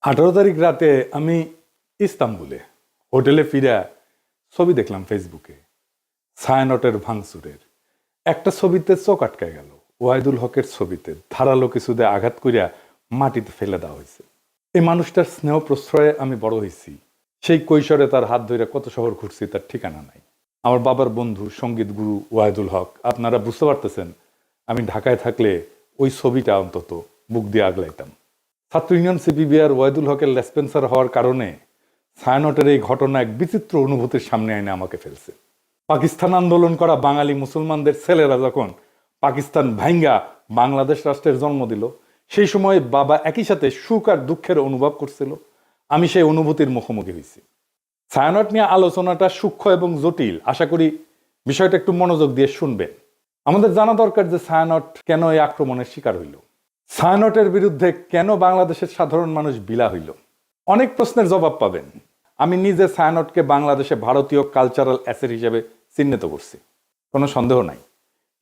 18 তারিখ রাতে আমি ইস্তাম্বুলে হোটেলে ফিরে ছবি দেখলাম ফেসবুকে ছায়ানটের ভাঙচুরের একটা ছবিতে চোখ আটকায় গেল। ওয়াহিদুল হকের ছবিতে ধারালো কিছুতে আঘাত করিয়া মাটিতে ফেলে দেওয়া হয়েছে। এই মানুষটার স্নেহ প্রশ্রয়ে আমি বড় হয়েছি। সেই কৈশোরে তার হাত ধরে কত শহর ঘুরছি তার ঠিকানা নাই। আমার বাবার বন্ধু সঙ্গীত গুরু ওয়াহিদুল হক, আপনারা বুঝতে পারতেছেন আমি ঢাকায় থাকলে ওই ছবিটা অন্তত বুক দিয়ে আগলাইতাম। ছাত্র ইউনিয়ন সিপিবিআর ওয়াহিদুল হকের লেসপেন্সার হওয়ার কারণে ছায়ানটের এই ঘটনা এক বিচিত্র অনুভূতির সামনে এনে আমাকে ফেলছে। পাকিস্তান আন্দোলন করা বাঙালি মুসলমানদের ছেলেরা যখন পাকিস্তান ভাঙ্গা বাংলাদেশ রাষ্ট্রের জন্ম দিল, সেই সময় বাবা একই সাথে সুখ আর দুঃখের অনুভব করছিল। আমি সেই অনুভূতির মুখোমুখি হয়েছি। ছায়ানট নিয়ে আলোচনাটা সূক্ষ্ম এবং জটিল, আশা করি বিষয়টা একটু মনোযোগ দিয়ে শুনবেন। আমাদের জানা দরকার যে ছায়ানট কেন এই আক্রমণের শিকার হইল, ছায়ানটের বিরুদ্ধে কেন বাংলাদেশের সাধারণ মানুষ বিলা হইল। অনেক প্রশ্নের জবাব পাবেন। আমি নিজে ছায়ানটকে বাংলাদেশে ভারতীয় কালচারাল অ্যাসেট হিসেবে চিহ্নিত করছি, কোনো সন্দেহ নাই।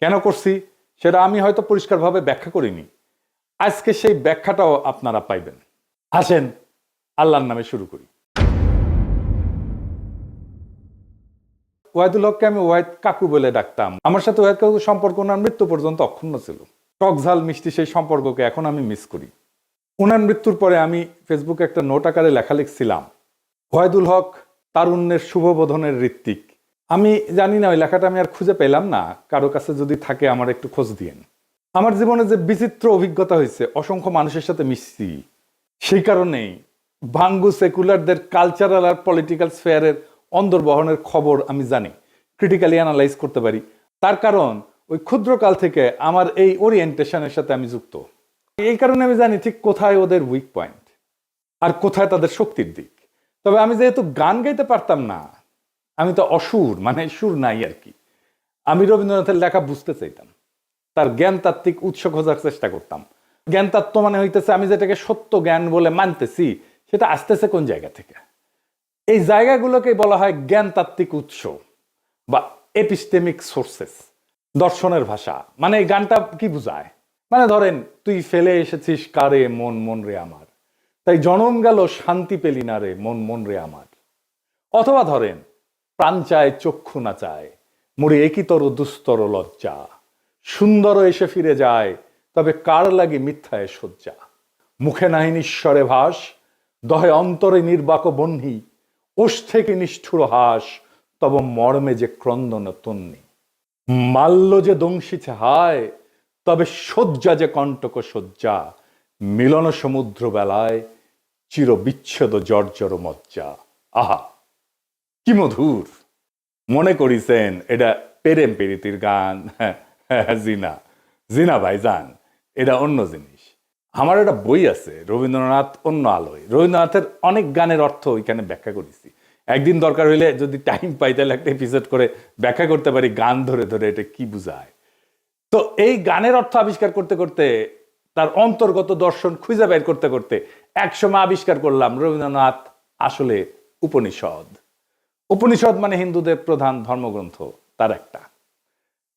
কেন করছি সেটা আমি হয়তো পরিষ্কারভাবে ব্যাখ্যা করিনি। আজকে সেই ব্যাখ্যাটাও আপনারা পাইবেন। আসেন আল্লাহর নামে শুরু করি। ওয়াহিদুল হককে আমি ওয়াহিদ কাকু বলে ডাকতাম। আমার সাথে ওয়াহিদ কাকুর সম্পর্ক ওনার মৃত্যু পর্যন্ত অক্ষুণ্ণ ছিল। টক ঝাল মিষ্টি সেই সম্পর্ককে এখন আমি মিস করি। ওনার মৃত্যুর পরে আমি ফেসবুকে একটা নোট আকারে লেখা লিখছিলাম, ওয়াহিদুল হক তারুণ্যের শুভবোধনের ঋত্বিক। আমি জানি না ওই লেখাটা আমি আর খুঁজে পেলাম না, কারো কাছে যদি থাকে আমার একটু খোঁজ দিয়েন। আমার জীবনে যে বিচিত্র অভিজ্ঞতা হয়েছে, অসংখ্য মানুষের সাথে মিশছি, সেই কারণেই ভাঙ্গু সেকুলারদের কালচারাল আর পলিটিক্যাল স্ফেয়ারের অন্দরবহনের খবর আমি জানি, ক্রিটিক্যালি অ্যানালাইজ করতে পারি। তার কারণ ওই ক্ষুদ্রকাল থেকে আমার এই ওরিয়েন্টেশনের সাথে আমি যুক্ত। এই কারণে আমি জানি ঠিক কোথায় ওদের উইক পয়েন্ট আর কোথায় তাদের শক্তির দিক। তবে আমি যেহেতু গান গাইতে পারতাম না, আমি তো অসুর, মানে সুর নাই আর কি, আমি রবীন্দ্রনাথের লেখা বুঝতে চাইতাম, তার জ্ঞানতাত্ত্বিক উৎস খোঁজার চেষ্টা করতাম। জ্ঞানতত্ত্ব মানে হইতেছে আমি যেটাকে সত্য জ্ঞান বলে মানতেছি সেটা আসতেছে কোন জায়গা থেকে। এই জায়গাগুলোকে বলা হয় জ্ঞানতাত্ত্বিক উৎস বা এপিস্টেমিক সোর্সেস। দর্শনের ভাষা মানে এই গানটা কি বুঝায়, মানে ধরেন তুই ফেলে এসেছিস কারে মন মন রে আমার, তাই জনম গেল শান্তি পেলি না রে মন মন রে আমার। অথবা ধরেন প্রাণ চায় চক্ষু না চায়, মরে একিতর দুস্তর লজ্জা, সুন্দর এসে ফিরে যায় তবে কার লাগে মিথ্যায় শয্যা। মুখে নাহি নিঃস্বরে ভাস, দহে অন্তরে নির্বাক বহ্নি, ওষ থেকে নিষ্ঠুর হাস, তব মর্মে যে ক্রন্দন তন্নি। মাল্য যে দংশিছে হায়, তবে শয্যা যে কণ্টক শয্যা, মিলন সমুদ্র বেলায় চির বিচ্ছেদ জর্জর মজ্জা। আহা কি মধুর! মনে করিছেন এটা প্রেম প্রীতির গান? জিনা জিনা ভাইজান, এটা অন্য জিনিস। আমার একটা বই আছে রবীন্দ্রনাথ অন্য আলোয়, রবীন্দ্রনাথের অনেক গানের অর্থ ওইখানে ব্যাখ্যা করেছি। একদিন দরকার হইলে যদি টাইম পাই তাহলে একটা এপিসোড করে ব্যাখ্যা করতে পারি গান ধরে ধরে এটা কি বুঝায়। তো এই গানের অর্থ আবিষ্কার করতে করতে, তার অন্তর্গত দর্শন খুঁজে বের করতে করতে একসময় আবিষ্কার করলাম রবীন্দ্রনাথ আসলে উপনিষদ। উপনিষদ মানে হিন্দুদের প্রধান ধর্মগ্রন্থ, তার একটা।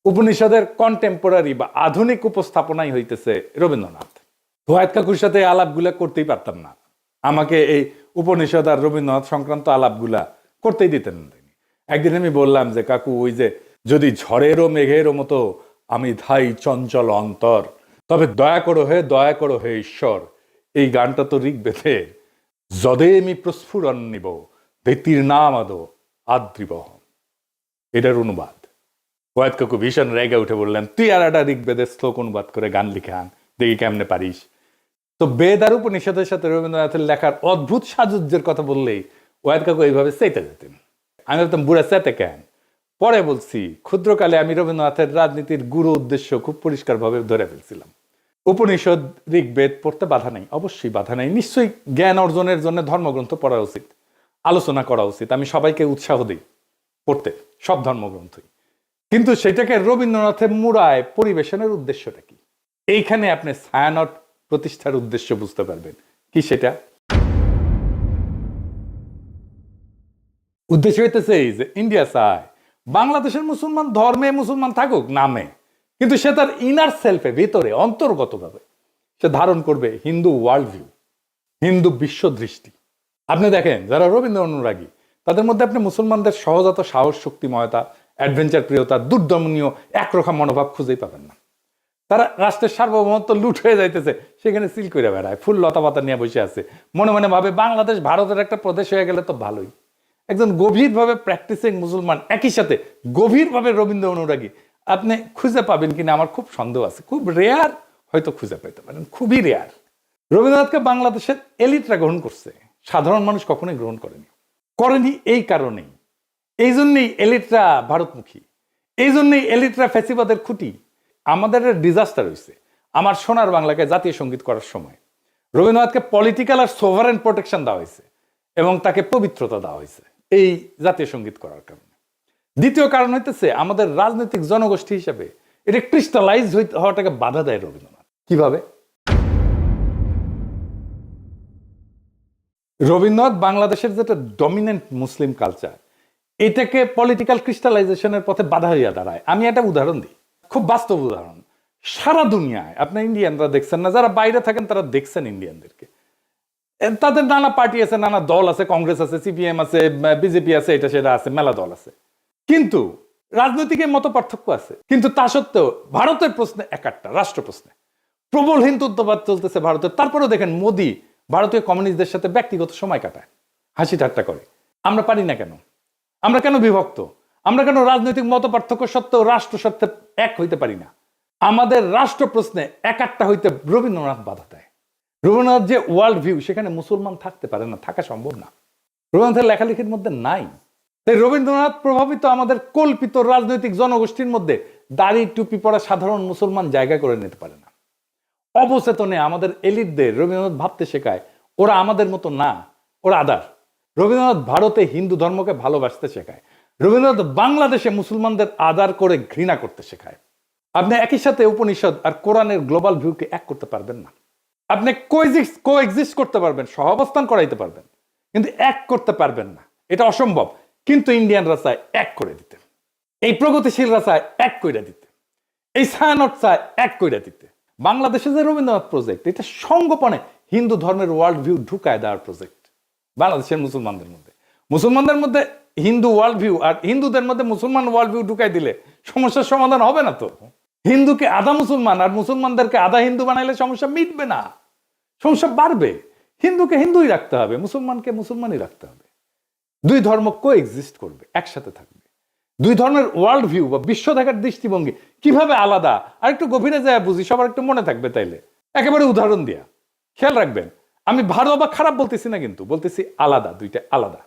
উপনিষদের কন্টেম্পোরারি বা আধুনিক উপস্থাপনাই হইতেছে রবীন্দ্রনাথ। ওয়াহিদ কাকুর সাথে আলাপগুলা করতেই পারতাম না, আমাকে এই উপনিষদ আর রবীন্দ্রনাথ সংক্রান্ত আলাপগুলা করতেই দিতেন না। একদিন আমি বললাম যে কাকু, ওই যে যদি ঝড়েরও মেঘেরও মতো আমি ধাই চঞ্চল অন্তর, তবে দয়া করো হে ঈশ্বর, এই গানটা তো ঋগ্বেদের। যদে আমি প্রস্ফুরণ নিব ধৃতির নাম আদো আদ্রিবহ, এটার অনুবাদ। ওয়াহিদ কাকু ভীষণ রেগে উঠে বললেন, তুই আর একটা ঋগ্বেদের শ্লোক অনুবাদ করে গান লিখে আন, দেখি কেমনে পারিস। তো বেদ আর উপনিষদের সাথে রবীন্দ্রনাথের লেখার অদ্ভুত সাজুজ্যের কথা বললেই ওয়াহিদ কাকু এইভাবে চেতে যেতেন। আমি বলতাম, বুড়া চেতে কেন? পরে বলছি, ক্ষুদ্রকালে আমি রবীন্দ্রনাথের রাজনীতির গুরু উদ্দেশ্য খুব পরিষ্কারভাবে ধরে ফেলছিলাম। উপনিষদ ঋগ্বেদ পড়তে বাধা নেই, অবশ্যই বাধা নেই, নিশ্চয়ই জ্ঞান অর্জনের জন্য ধর্মগ্রন্থ পড়া উচিত, আলোচনা করা উচিত। আমি সবাইকে উৎসাহ দিই পড়তে সব ধর্মগ্রন্থই, কিন্তু সেটাকে রবীন্দ্রনাথের মুড়ায় পরিবেশনের উদ্দেশ্যটা কি? এইখানে আপনি ছায়ানট প্রতিষ্ঠার উদ্দেশ্য বুঝতে পারবেন। কি সেটা? উদ্দেশ্য হইতেছে এই যে ইন্ডিয়া চায় বাংলাদেশের মুসলমান ধর্মে মুসলমান থাকুক নামে, কিন্তু সে তার ইনার সেলফে, ভিতরে অন্তর্গতভাবে সে ধারণ করবে হিন্দু ওয়ার্ল্ড ভিউ, হিন্দু বিশ্ব দৃষ্টি। আপনি দেখেন যারা রবীন্দ্র অনুরাগী তাদের মধ্যে আপনি মুসলমানদের সহজাত সাহস, শক্তিময়তা, অ্যাডভেঞ্চার প্রিয়তা, দুর্দমনীয় একরোখা মনোভাব খুঁজেই পাবেন না। তারা রাষ্ট্রের সার্বভৌমত্ব লুট হয়ে যাইতেছে, সেখানে সিল করে বেড়ায়, ফুল লতা পাতা নিয়ে বসে আছে, মনে মনে ভাবে বাংলাদেশ ভারতের একটা প্রদেশ হয়ে গেলে তো ভালোই। একজন গভীরভাবে প্র্যাকটিসিং মুসলমান একই সাথে গভীরভাবে রবীন্দ্র অনুরাগী আপনি খুঁজে পাবেন কিনা আমার খুব সন্দেহ আছে। খুব রেয়ার হয়তো খুঁজে পেতে পারেন, খুবই রেয়ার। রবীন্দ্রনাথকে বাংলাদেশের এলিটরা গ্রহণ করছে, সাধারণ মানুষ কখনোই গ্রহণ করেনি এই কারণেই। এই জন্যই এলিটরা ভারতমুখী, এই জন্যই এলিটরা ফ্যাসিবাদের খুঁটি। আমাদের ডিজাস্টার হয়েছে আমার সোনার বাংলাকে জাতীয় সঙ্গীত করার সময়। রবীন্দ্রনাথকে পলিটিক্যাল আর সোভারেন প্রোটেকশন দেওয়া হয়েছে এবং তাকে পবিত্রতা দেওয়া হয়েছে এই জাতীয় সঙ্গীত করার কারণে। দ্বিতীয় কারণ হইতেছে আমাদের রাজনৈতিক জনগোষ্ঠী হিসেবে এটা ক্রিস্টালাইজ হওয়াটাকে বাধা দেয় রবীন্দ্রনাথ। কিভাবে? রবীন্দ্রনাথ বাংলাদেশের যেটা ডমিনেন্ট মুসলিম কালচার, এটাকে পলিটিক্যাল ক্রিস্টালাইজেশনের পথে বাধা হইয়া দাঁড়ায়। আমি একটা উদাহরণ দিই, খুব বাস্তব উদাহরণ। সারা দুনিয়ায় আপনার ইন্ডিয়ানরা দেখছেন না, যারা বাইরে থাকেন তারা দেখছেন ইন্ডিয়ানদেরকে, তাদের নানা পার্টি আছে, নানা দল আছে, কংগ্রেস আছে, সিপিএম আছে, বিজেপি আছে, এটা সেটা আছে, মেলা দল আছে, কিন্তু রাজনৈতিক মত পার্থক্য আছে। কিন্তু তা সত্ত্বেও ভারতের প্রশ্নে একটা রাষ্ট্র প্রশ্নে প্রবল হিন্দুত্ববাদ চলতেছে ভারতের। তারপরেও দেখেন মোদি ভারতীয় কমিউনিস্টদের সাথে ব্যক্তিগত সময় কাটায়, হাসি ঠাট্টা করে। আমরা পারি না কেন? আমরা কেন বিভক্ত? আমরা কেন রাজনৈতিক মত পার্থক্য সত্ত্বেও রাষ্ট্র সত্ত্বে এক হইতে পারি না? আমাদের রাষ্ট্র প্রশ্নে একটা হইতে রবীন্দ্রনাথ বাধা দেয়। রবীন্দ্রনাথ যে ওয়ার্ল্ড ভিউ, সেখানে মুসলমান থাকতে পারে না, থাকা সম্ভব না, রবীন্দ্রনাথের লেখালেখির মধ্যে নাই। তাই রবীন্দ্রনাথ প্রভাবিত আমাদের কল্পিত রাজনৈতিক জনগোষ্ঠীর মধ্যে দাড়ি টুপি পরা সাধারণ মুসলমান জায়গা করে নিতে পারে না। অবচেতনে আমাদের এলিটদের রবীন্দ্রনাথ ভাবতে শেখায় ওরা আমাদের মতো না, ওরা আদার। রবীন্দ্রনাথ ভারতে হিন্দু ধর্মকে ভালোবাসতে শেখায়, রবীন্দ্রনাথ বাংলাদেশে মুসলমানদের আদার করে ঘৃণা করতে শেখায়। আপনি একই সাথে উপনিষদ আর কোরআনের গ্লোবাল ভিউকে এক করতে পারবেন না। আপনি কোএক্সিস্ট করতে পারবেন, সহাবস্থান করাইতে পারবেন, কিন্তু এক করতে পারবেন না, এটা অসম্ভব। কিন্তু ইন্ডিয়ানরা চায় এক করে দিতে, এই প্রগতিশীলরা চায় এক করে দিতে, এই ছায়ানট চায় এক করে দিতে। বাংলাদেশে যে রবীন্দ্রনাথ প্রজেক্ট, এটা সঙ্গোপনে হিন্দু ধর্মের ওয়ার্ল্ড ভিউ ঢুকায় দেওয়ার প্রজেক্ট। বাংলাদেশের মুসলমানদের মধ্যে হিন্দু ওয়ার্ল্ড ভিউ আর হিন্দুদের মধ্যে মুসলমান ওয়ার্ল্ড ভিউ ঢুকাই দিলে সমস্যার সমাধান হবে না তো। হিন্দুকে আধা মুসলমান আর মুসলমানদেরকে আধা হিন্দু বানাইলে সমস্যা মিটবে না, সমস্যা বাড়বে। হিন্দুকে হিন্দুই রাখতে হবে, মুসলমানকে মুসলমানই রাখতে হবে। দুই ধর্ম কোএক্সিস্ট করবে, একসাথে থাকবে। দুই ধর্মের ওয়ার্ল্ড ভিউ বা বিশ্ব দেখার দৃষ্টিভঙ্গি কিভাবে আলাদা আর একটু গভীরে যায় বুঝি, সবার একটু মনে থাকবে। তাইলে একেবারে উদাহরণ দিয়া খেয়াল রাখবেন, আমি ভালো বা খারাপ বলতেছি না, কিন্তু বলতেছি আলাদা, দুইটা আলাদা।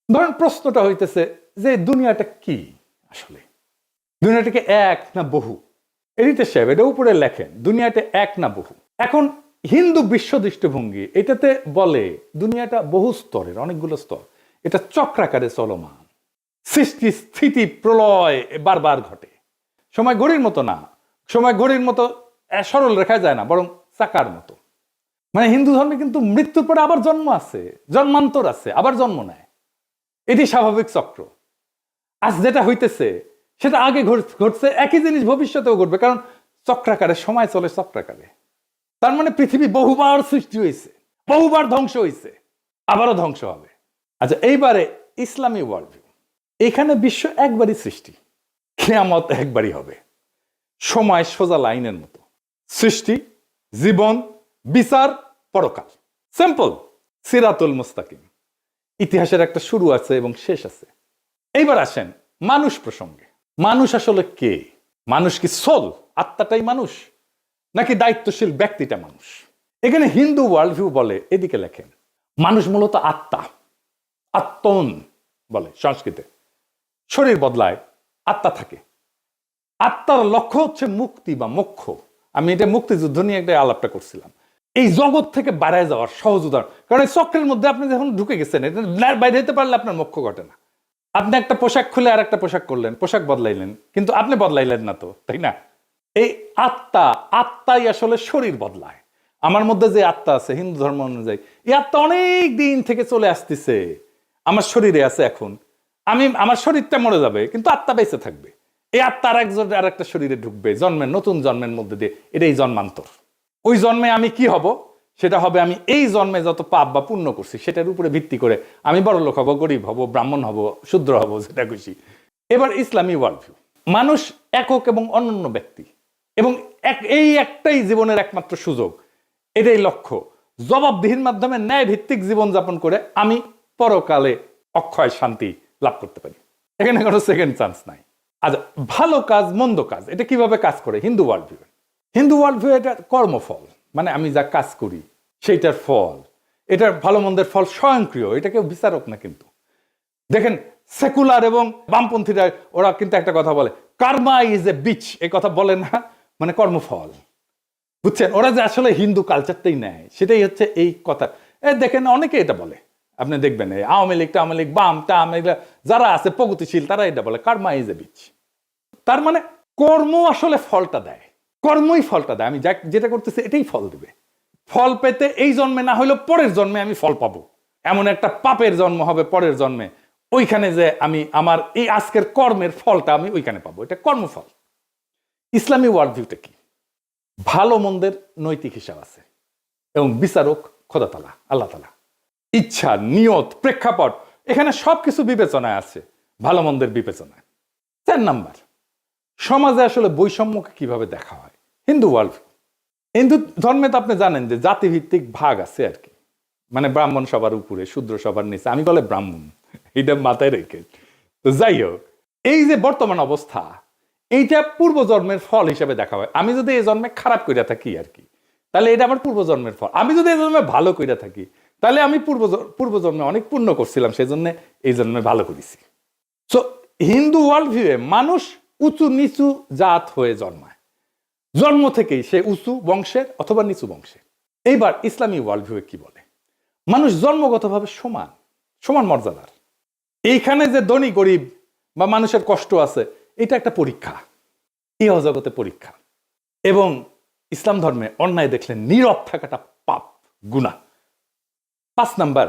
ধরেন প্রশ্নটা হইতেছে যে দুনিয়াটা কি আসলে, দুনিয়াটাকে এক না বহু? এডিটর সাহেব এটা উপরে লেখেন, দুনিয়াটা এক না বহু। এখন হিন্দু বিশ্ব দৃষ্টিভঙ্গি এটাতে বলে দুনিয়াটা বহু স্তরের, অনেকগুলো স্তর, এটা চক্রাকারে চলমান, সৃষ্টি স্থিতি প্রলয় বারবার ঘটে। সময় ঘড়ির মতো না, সময় ঘড়ির মতো সরল রেখায় যায় না, বরং চাকার মতো। মানে হিন্দু ধর্মে কিন্তু মৃত্যুর পরে আবার জন্ম আছে, জন্মান্তর আছে, আবার জন্ম নেয়, এটি স্বাভাবিক চক্র। আজ যেটা হইতেছে সেটা আগে ঘটছে, একই জিনিস ভবিষ্যতেও ঘটবে, কারণ চক্রাকারে সময় চলে চক্রাকারে। তার মানে পৃথিবী বহুবার সৃষ্টি হয়েছে, বহুবার ধ্বংস হয়েছে, আবারও ধ্বংস হবে। আচ্ছা, এইবারে ইসলামী ওয়ার্ল্ড ভিউ, এখানে বিশ্ব একবারই সৃষ্টি, কিয়ামত একবারই হবে, সময় সোজা লাইনের মতো, সৃষ্টি, জীবন, বিচার, পরকাল, সিম্পল, সিরাতুল মুস্তাকিম। ইতিহাসের একটা শুরু আছে এবং শেষ আছে। এইবার আসেন মানুষ প্রসঙ্গে। মানুষ আসলে কে? মানুষ কি সোল, আত্মাটাই মানুষ, নাকি দায়িত্বশীল ব্যক্তিটা মানুষ? এখানে হিন্দু ওয়ার্ল্ড ভিউ বলে, এদিকে লেখেন, মানুষ মূলত আত্মা, আত্মন বলে সংস্কৃতে। শরীর বদলায়, আত্মা থাকে। আত্মার লক্ষ্য হচ্ছে মুক্তি বা মোক্ষ। আমি এটা মুক্তিযুদ্ধ নিয়ে একটা আলাপটা করছিলাম। এই জগৎ থেকে বাইরে যাওয়ার সহজ উদাহরণ, কারণ এই চক্রের মধ্যে আপনি যখন ঢুকে গেছেন, এটা বাইরে হতে পারলে আপনার মোক্ষ ঘটে না। আপনি একটা পোশাক খুলে আর একটা পোশাক করলেন, পোশাক বদলাইলেন, কিন্তু আপনি বদলাইলেন না তো, তাই না? এই আত্মাই আসলে শরীর বদলায়। আমার মধ্যে যে আত্মা আছে হিন্দু ধর্ম অনুযায়ী, এই আত্মা অনেক দিন থেকে চলে আসতেছে, আমার শরীরে আছে। এখন আমার শরীরটা মরে যাবে, কিন্তু আত্মা বেঁচে থাকবে। এই আত্মার একজন আর একটা শরীরে ঢুকবে, জন্মের নতুন জন্মের মধ্যে দিয়ে, এটাই জন্মান্তর। ওই জন্মে আমি কি হব, সেটা হবে আমি এই জন্মে যত পাপ বা পুণ্য করছি সেটার উপরে ভিত্তি করে আমি বড় লোক হব, গরিব হব, ব্রাহ্মণ হব, শূদ্র হব, যেটা খুশি। এবার ইসলামী ওয়ার্ল্ড ভিউ, মানুষ একক এবং অনন্য ব্যক্তি, এবং এই একটাই জীবনের একমাত্র সুযোগ, এটাই লক্ষ্য। জবাবদিহির মাধ্যমে ন্যায় ভিত্তিক জীবনযাপন করে আমি পরকালে অক্ষয় শান্তি লাভ করতে পারি। এখানে কোনো সেকেন্ড চান্স নাই। আচ্ছা, ভালো কাজ মন্দ কাজ এটা কিভাবে কাজ করে Hindu world view? Hindu world view এটা কর্মফল, মানে আমি যা কাজ করি সেইটার ফল, এটার ভালো মন্দের ফল স্বয়ংক্রিয়, এটা কেউ বিচারক না। কিন্তু দেখেন সেকুলার এবং বামপন্থীরা ওরা কিন্তু একটা কথা বলে, কার্মা ইজ এ বিচ, এই কথা বলে না, মানে কর্মফল, বুঝছেন? ওরা যে আসলে হিন্দু কালচারটাই নেয়, সেটাই হচ্ছে এই কথা। দেখেন অনেকে এটা বলে, আপনি দেখবেন এই আওয়ামী লীগ বাম টাম এগুলা যারা আছে প্রগতিশীল, তারা এটা বলে কার্মা ইজ এ বিচ। তার মানে কর্ম আসলে ফলটা দেয়, কর্মই ফলটা দেয়। আমি যেটা করতেছি এটাই ফল দিবে। ফল পেতে এই জন্মে না হলেও পরের জন্মে আমি ফল পাবো। এমন একটা পাপের জন্ম হবে পরের জন্মে, ওইখানে যে আমি আমার এই আজকের কর্মের ফলটা আমি ওইখানে পাবো, এটা কর্মফল। ইসলামী ওয়ার্ল্ড ভিউটা কি? ভালো মন্দের নৈতিক হিসাব আছে এবং বিচারক খোদা তাআলা, আল্লাহ তাআলা। ইচ্ছা, নিয়ত, প্রেক্ষাপট, এখানে সবকিছু বিবেচনায় আছে, ভালো মন্দের বিবেচনায়। 4 নাম্বার, সমাজে আসলে বৈষম্যকে কিভাবে দেখা হয় হিন্দু ওয়ার্ল্ড ভিউ। হিন্দু ধর্মে তো আপনি জানেন যে জাতিভিত্তিক ভাগ আছে আর কি, মানে ব্রাহ্মণ সবার উপরে, শূদ্র সবার নিচে, আমি বলে ব্রাহ্মণ, এটা মাথায় রেখে। তো যাই হোক, এই যে বর্তমান অবস্থা, এইটা পূর্বজন্মের ফল হিসেবে দেখা হয়। আমি যদি এই জন্মে খারাপ কইরা থাকি আর কি, তাহলে এটা আমার পূর্বজন্মের ফল। আমি যদি এই জন্মে ভালো কইরা থাকি, তাহলে আমি পূর্বজন্মে অনেক পুণ্য করছিলাম, সেই জন্য এই জন্মে ভালো করেছি। সো হিন্দু ওয়ার্ল্ড ভিউয়ে মানুষ উঁচু নিচু জাত হয়ে জন্মায়, জন্ম থেকেই সে উঁচু বংশের অথবা নিচু বংশের। এইবার ইসলামী ওয়ার্ল্ড ভিউয়ে কি বলে? মানুষ জন্মগতভাবে সমান, সমান মর্যাদার। এইখানে যে ধনী গরিব বা মানুষের কষ্ট আছে, এটা একটা পরীক্ষা, ইহ জগতে পরীক্ষা। এবং ইসলাম ধর্মে অন্যায় দেখলে নীরব থাকাটা পাপ, গুনাহ। 5 নাম্বার,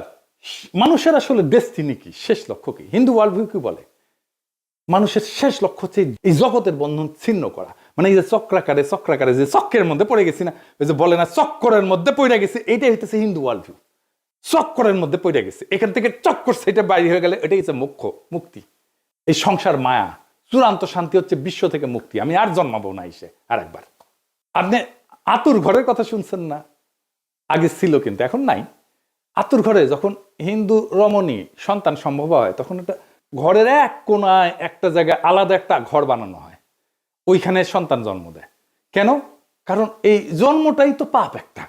মানুষের আসলে ডেস্টিনি কি, শেষ লক্ষ্য কি? হিন্দু ওয়ার্ল্ড ভিউ কি বলে? মানুষের শেষ লক্ষ্য হচ্ছে এই জগতের বন্ধন ছিন্ন করা। মানে এই যে চক্রাকারে যে চক্রের মধ্যে পড়ে গেছি না, ওই যে বলে না চক্করের মধ্যে পড়ে গেছি, এইটাই হইতেছে হিন্দু ওয়ার্ল্ড ভিউ। চক্করের মধ্যে পড়ে গেছে, এখান থেকে চক্কর সেটা বাইরে হয়ে গেলে এটাই হচ্ছে মুক্তি। এই সংসার মায়া, চূড়ান্ত শান্তি হচ্ছে বিশ্ব থেকে মুক্তি। আমি আর জন্মাবো না এসে আর একবার। আপনি আতুর ঘরের কথা শুনছেন না? আগে ছিল কিন্তু এখন নাই। আতুর ঘরে যখন হিন্দু রমণী সন্তান সম্ভব হয়, তখন একটা ঘরের এক কোনায় একটা জায়গায় আলাদা একটা ঘর বানানো হয়, ওইখানে সন্তান জন্ম দেয়। কেন? কারণ এই জন্মটাই তো পাপ একটা,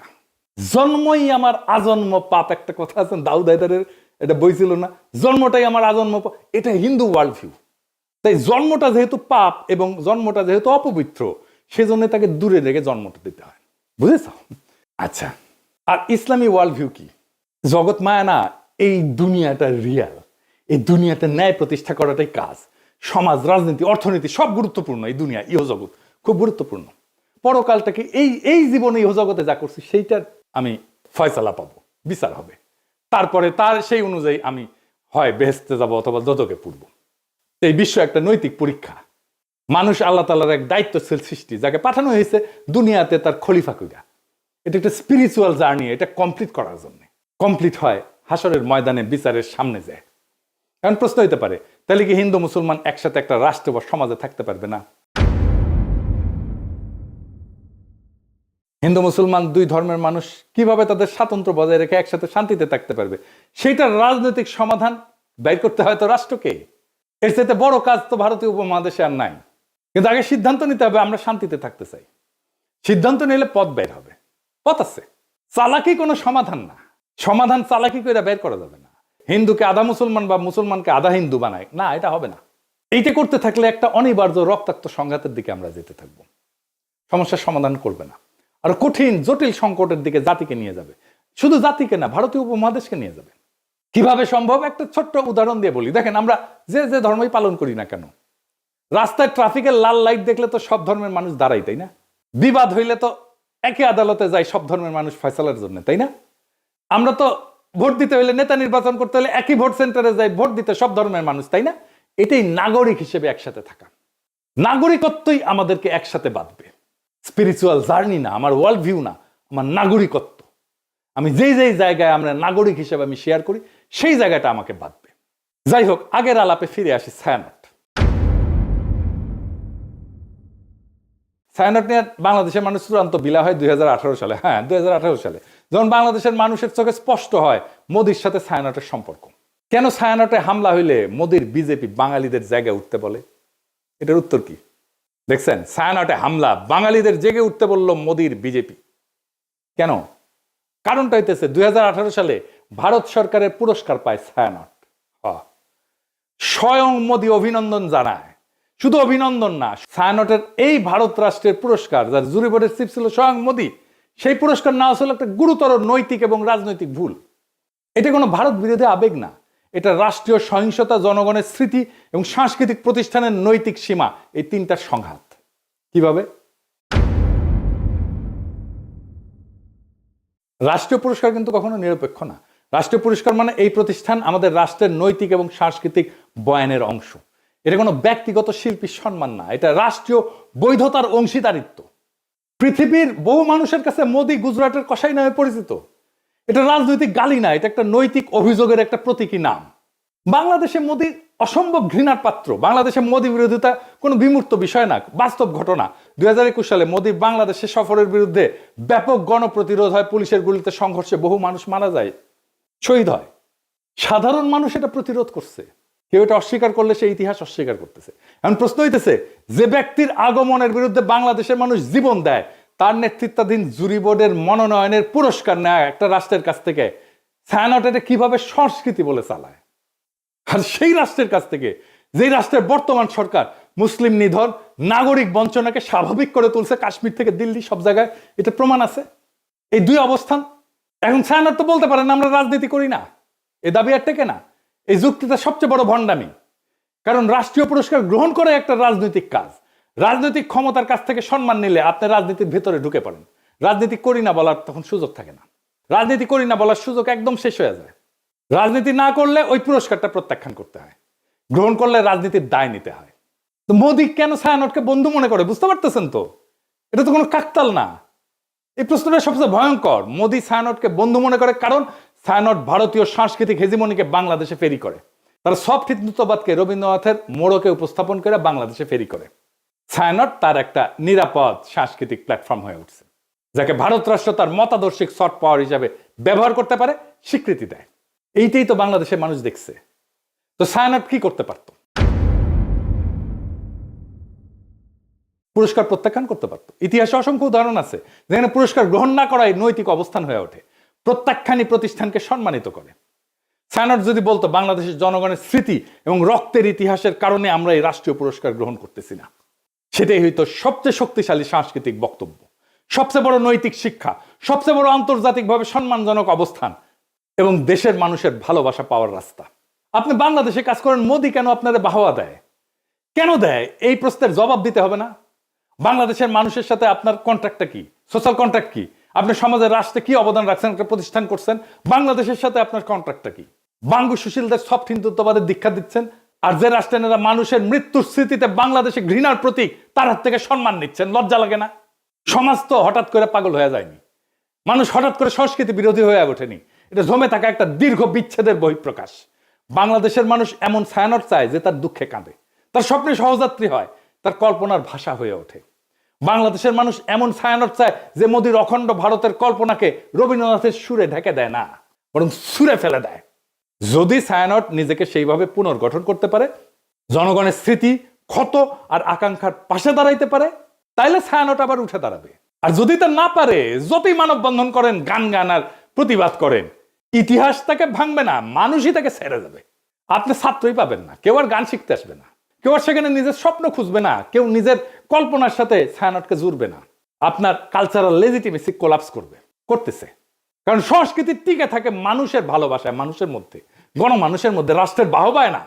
জন্মই আমার আজন্ম পাপ, একটা কথা আছে দাউদ হায়দারের, এটা বই ছিল না, জন্মটাই আমার আজন্ম পাপ। এটা হিন্দু ওয়ার্ল্ড ভিউ। তাই জন্মটা যেহেতু পাপ এবং জন্মটা যেহেতু অপবিত্র, সেজন্য তাকে দূরে রেখে জন্মটা দিতে হয়। বুঝেছ? আচ্ছা, আর ইসলামী ওয়ার্ল্ড ভিউ কি? জগৎ মায়া না, এই দুনিয়াটা রিয়াল, এই দুনিয়াতে ন্যায় প্রতিষ্ঠা করাটাই কাজ। সমাজ, রাজনীতি, অর্থনীতি সব গুরুত্বপূর্ণ, এই দুনিয়া ইহজগৎ খুব গুরুত্বপূর্ণ। পরকালটাকে এই জীবনে ইহজগতে যা করছি সেইটার আমি ফয়সালা পাবো, বিচার হবে। তারপরে তার সেই অনুযায়ী আমি হয় বেহেশতে যাব অথবা দোজখে পড়ব। এই বিশ্ব একটা নৈতিক পরীক্ষা। মানুষ আল্লাহ তাআলার এক দায়িত্বশীল সৃষ্টি, যাকে পাঠানো হয়েছে দুনিয়াতে তার খলিফা কইরা। এটা একটা স্পিরিচুয়াল জার্নি, এটা কমপ্লিট করার জন্য। কমপ্লিট হয় হাসরের ময়দানে, বিচারের সামনে যায়। কারণ প্রশ্ন হইতে পারে, তাহলে কি হিন্দু মুসলমান একসাথে একটা রাষ্ট্র বা সমাজে থাকতে পারবে না? হিন্দু মুসলমান দুই ধর্মের মানুষ কিভাবে তাদের স্বাতন্ত্র্য বজায় রেখে একসাথে শান্তিতে থাকতে পারবে? সেটার রাজনৈতিক সমাধান বের করতে হয় তো রাষ্ট্রকে। এর চাইতে বড় কাজ তো ভারতীয় উপমহাদেশে আর নাই। কিন্তু আগে সিদ্ধান্ত নিতে হবে, আমরা শান্তিতে থাকতে চাই। সিদ্ধান্ত নিলে পথ বের হবে, পথ আছে। চালাকি কোনো সমাধান না, সমাধান চালাকি করে বের করা যাবে না। হিন্দুকে আধা মুসলমান বা মুসলমানকে আধা হিন্দু বানায় না, এটা হবে না। এইটা করতে থাকলে একটা অনিবার্য রক্তাক্ত সংঘাতের দিকে আমরা যেতে থাকবো, সমস্যার সমাধান করবে না, আর কঠিন জটিল সংকটের দিকে জাতিকে নিয়ে যাবে। শুধু জাতিকে না, ভারতীয় উপমহাদেশকে নিয়ে যাবে। কিভাবে সম্ভব? একটা ছোট্ট উদাহরণ দিয়ে বলি। দেখেন, আমরা যে ধর্মই পালন করি না কেন, রাস্তায় ট্রাফিকের লাল লাইট দেখলে তো সব ধর্মের মানুষ দাঁড়াই, তাই না? বিবাদ হইলে তো একই আদালতে যায় সব ধর্মের মানুষ ফয়সালার জন্য, তাই না? আমরা তো ভোট দিতে হইলে, নেতা নির্বাচন করতে হলে একই ভোট সেন্টারে যাই ভোট দিতে সব ধর্মের মানুষ, তাই না? এটাই নাগরিক হিসেবে একসাথে থাকা। নাগরিকত্বই আমাদেরকে একসাথে বাঁধবে। স্পিরিচুয়াল জার্নি না, আমার ওয়ার্ল্ড ভিউ না, আমার নাগরিকত্ব। আমি যেই যেই জায়গায় আমরা নাগরিক হিসেবে আমি শেয়ার করি সেই জায়গাটা আমাকে বাঁধবে। যাই হোক, আগের আলাপে ফিরে আসি। ছায়ানট নিয়ে বাংলাদেশের মানুষ চূড়ান্ত বিলা হয় 2018 সালে। হ্যাঁ, 2018 সালে যখন বাংলাদেশের মানুষের চোখে স্পষ্ট হয় মোদির সাথে ছায়ানটের সম্পর্ক। কেন ছায়ানটে হামলা হইলে মোদির বিজেপি বাঙালিদের জায়গায় উঠতে বলে? এটার উত্তর কি দেখছেন? ছায়ানটে হামলা, বাঙালিদের জেগে উঠতে বলল মোদির বিজেপি। কেন? কারণটা হইতেছে 2018 সালে ভারত সরকারের পুরস্কার পায় ছায়ানট। স্বয়ং মোদি অভিনন্দন জানায়। শুধু অভিনন্দন না, ছায়ানটের এই ভারত রাষ্ট্রের পুরস্কার, যার জুরি বোর্ডের চিফ ছিল স্বয়ং মোদি, সেই পুরস্কার নেওয়া ছিল একটা গুরুতর নৈতিক এবং রাজনৈতিক ভুল। এটা কোনো ভারত বিরোধী আবেগ না, এটা রাষ্ট্রীয় সহিংসতা, জনগণের স্মৃতি এবং সাংস্কৃতিক প্রতিষ্ঠানের নৈতিক সীমা, এই তিনটার সংঘাত। কিভাবে? রাষ্ট্রীয় পুরস্কার কিন্তু কখনো নিরপেক্ষ না। রাষ্ট্রীয় পুরস্কার মানে এই প্রতিষ্ঠান আমাদের রাষ্ট্রের নৈতিক এবং সাংস্কৃতিক বয়ানের অংশ। এটা কোনো ব্যক্তিগত শিল্পীর সম্মান না, এটা রাষ্ট্রীয় বৈধতার অংশীদারিত্ব। পৃথিবীর বহু মানুষের কাছে মোদি গুজরাটের কসাই নামে পরিচিত। এটা রাজনৈতিক গালি না, এটা একটা নৈতিক অভিযোগের একটা প্রতীকী নাম। বাংলাদেশে মোদি অসম্ভব ঘৃণার পাত্র। বাংলাদেশে মোদি বিরোধিতা কোনো বিমূর্ত বিষয় না, বাস্তব ঘটনা। 2021 সালে মোদি বাংলাদেশে সফরের বিরুদ্ধে ব্যাপক গণপ্রতিরোধ হয়, পুলিশের গুলিতে সংঘর্ষে বহু মানুষ মারা যায়, শহীদ হয়। সাধারণ মানুষ এটা প্রতিরোধ করছে। কেউ এটা অস্বীকার করলে সে ইতিহাস অস্বীকার করতেছে। এখন প্রশ্ন হইতেছে, যে ব্যক্তির আগমনের বিরুদ্ধে বাংলাদেশের মানুষ জীবন দেয়, তার নেতৃত্বাধীন জুরি বোর্ডের মনোনয়নের পুরস্কার নেয় একটা রাষ্ট্রের কাছ থেকে, ছায়ানট এটা কিভাবে সংস্কৃতি বলে চালায়? আর সেই রাষ্ট্রের কাছ থেকে, যেই রাষ্ট্রের বর্তমান সরকার মুসলিম নিধন, নাগরিক বঞ্চনাকে স্বাভাবিক করে তুলছে, কাশ্মীর থেকে দিল্লি সব জায়গায় এটা প্রমাণ আছে। এই দুই অবস্থান। এখন ছায়ানট তো বলতে পারেন আমরা রাজনীতি করি না, এ দাবি আর টেকে না। এই যুক্তিটা সবচেয়ে বড় ভণ্ডামি। কারণ রাষ্ট্রীয় পুরস্কার গ্রহণ করে একটা রাজনৈতিক কাজ। রাজনৈতিক ক্ষমতার কাছ থেকে সম্মান নিলে আপনি রাজনীতির ভেতরে ঢুকে পড়েন। রাজনীতি করি না বলার তখন সুযোগ থাকে না। রাজনীতি করি না বলার সুযোগ একদম শেষ হয়ে যায়। রাজনীতি না করলে ওই পুরস্কারটা প্রত্যাখ্যান করতে হয়, গ্রহণ করলে রাজনীতির দায় নিতে হয়। তো মোদি কেন ছায়ানটকে বন্ধু মনে করে বুঝতে পারতেছেন তো? এটা তো কোনো কাকতাল না। এই প্রশ্নটা সবচেয়ে ভয়ঙ্কর। মোদি ছায়ানটকে বন্ধু মনে করে কারণ ছায়ানট ভারতীয় সাংস্কৃতিক হেজিমনিকে বাংলাদেশে ফেরি করে। তারা সফট হিন্দুত্ববাদকে রবীন্দ্রনাথের মোড়কে উপস্থাপন করে বাংলাদেশে ফেরি করে। ছায়ানট তার একটা নিরাপদ সাংস্কৃতিক প্ল্যাটফর্ম হয়ে উঠছে, যাকে ভারত রাষ্ট্র তার মতাদর্শিক সফট পাওয়ার হিসাবে ব্যবহার করতে পারে, স্বীকৃতি দেয়। এইটাই তো বাংলাদেশের মানুষ দেখছে। তো ছায়ানট কি করতে পারত? পুরস্কার প্রত্যাখ্যান করতে পারত। ইতিহাসে অসংখ্য উদাহরণ আছে যেখানে পুরস্কার গ্রহণ না করাই নৈতিক অবস্থান হয়ে ওঠে, প্রত্যাখ্যানই প্রতিষ্ঠানকে সম্মানিত করে। ছায়ানট যদি বলতো বাংলাদেশের জনগণের স্মৃতি এবং রক্তের ইতিহাসের কারণে আমরা এই রাষ্ট্রীয় পুরস্কার গ্রহণ করতেছি না, সেটাই হইতো সবচেয়ে শক্তিশালী সাংস্কৃতিক বক্তব্য, সবচেয়ে বড় নৈতিক শিক্ষা, সবচেয়ে বড় আন্তর্জাতিকভাবে সম্মানজনক অবস্থান এবং দেশের মানুষের ভালোবাসা পাওয়ার রাস্তা। আপনি বাংলাদেশে কাজ করেন, মোদি কেন আপনাদের বাহবা দেয়? কেন দেয়? এই প্রশ্নের জবাব দিতে হবে না? বাংলাদেশের মানুষের সাথে আপনার কন্ট্রাক্টটা কি? সোশ্যাল কন্ট্রাক্ট কি? আপনি সমাজের রাষ্ট্রে কি অবদান রাখছেন, একটা প্রতিষ্ঠান করছেন, বাংলাদেশের সাথে আপনার কন্ট্রাক্টটা কি? বাঙ্গু সুশীলদের সফট হিন্দুত্ববাদের দীক্ষা দিচ্ছেন, আর যে রাষ্ট্রেরা মানুষের মৃত্যুর স্মৃতিতে বাংলাদেশে ঘৃণার প্রতীক, তার হাত থেকে সম্মান নিচ্ছেন। লজ্জা লাগে না? সমাজ তো হঠাৎ করে পাগল হয়ে যায়নি, মানুষ হঠাৎ করে সংস্কৃতি বিরোধী হয়ে ওঠেনি। এটা জমে থাকা একটা দীর্ঘ বিচ্ছেদের বহিঃপ্রকাশ। বাংলাদেশের মানুষ এমন ছায়ানট চায় যে তার দুঃখে কাঁদে, তার স্বপ্নে সহযাত্রী হয়, তার কল্পনার ভাষা হয়ে ওঠে। বাংলাদেশের মানুষ এমন ছায়ানট চায় যে মোদির অখণ্ড ভারতের কল্পনাকে রবীন্দ্রনাথের সুরে ঢেকে দেয় না, বরং সুরে ফেলে দেয়। যদি ছায়ানট নিজেকে সেইভাবে পুনর্গঠন করতে পারে, জনগণের স্মৃতি, ক্ষত আর আকাঙ্ক্ষার পাশে দাঁড়াইতে পারে, তাইলে ছায়ানট আবার উঠে দাঁড়াবে। আর যদি তা না পারে, যতই মানববন্ধন করেন, গান আর প্রতিবাদ করেন, ইতিহাস তাকে ভাঙবে না, মানুষই তাকে ছেড়ে যাবে। আপনি ছাত্রই পাবেন না, কেউ আর গান শিখতে আসবে না, কেউ আর সেখানে নিজের স্বপ্ন খুঁজবে না, কেউ নিজের কল্পনার সাথে ছায়ানটকে জুড়বে না। আপনার কালচারাল লেজিটিমেসি কোলাপস করতেছে। কারণ সংস্কৃতি টিকে থাকে মানুষের ভালোবাসায়, মানুষের মধ্যে, গণমানুষের মধ্যে, রাষ্ট্রের বাহবায় না।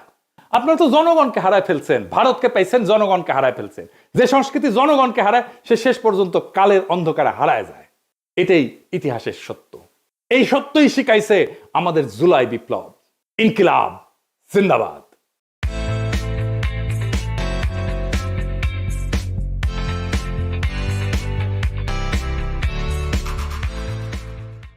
আপনারা তো জনগণকে হারায় ফেলছেন, ভারতকে পাইছেন, জনগণকে হারায় ফেলছেন। যে সংস্কৃতি জনগণকে হারায়, সে শেষ পর্যন্ত কালের অন্ধকারে হারায় যায়। এটাই ইতিহাসের সত্য। এই সত্যই শিখাইছে আমাদের জুলাই বিপ্লব। ইনকিলাব জিন্দাবাদ।